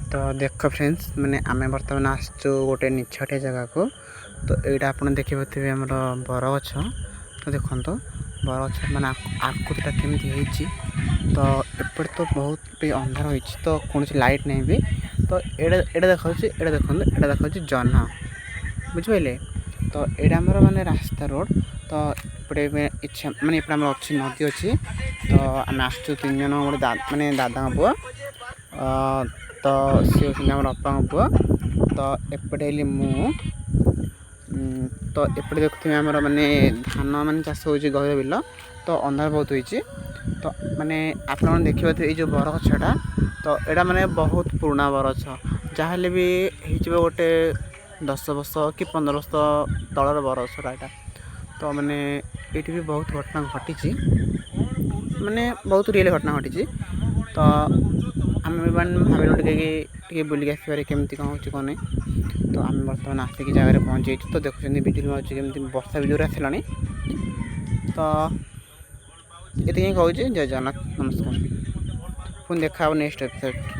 तो देख फ्रेंड्स मैंने आम बर्तमान आसचु गोटे निछटिया जगह को। तो यहाँ आप देखिए आम बरगछ। तो देखो बरगछ मैंने आकृतिटा केमती तो एपटे तो बहुत भी अंधार हो तो कौन लाइट नहीं भी। तो एटा देखा देखो जह्न बुझे। तो यहाँ आमर माने रास्ता रोड। तो एपटे इच्छा माने एपटे आम अच्छी नदी अच्छी। तो आम आसचु 3 जन गोटे माने दादा पुआ तो सी होती आम अप्पा पुआ। तो एपटे मु तो एपटे देखुए आमर माने धान माने चाष हो गहर बिल। तो अंधार बहुत होती। तो माने आप देखिए ये जो बरगछटा तो यहाँ माने बहुत पुराना बरगछ जहाँ भी हो गोटे 10 वर्ष कि 15 वर्ष तलर बरगछटा यहाँ। तो माने ये भी बहुत घटना घटी माने बहुत रियल घटना घटी। तो आम भाविलु टे बुलिक आसबार केमती कौन हो कौन नहीं। तो आम बर्तमान आसिक जगह पहुँची। तो देखुं बिजुली मार्च केमती वर्षा भी जोर आसला। तो ये कहूँ जय जगन्नाथ नमस्कार। पुणी देखा नेक्स्ट एपिसोड।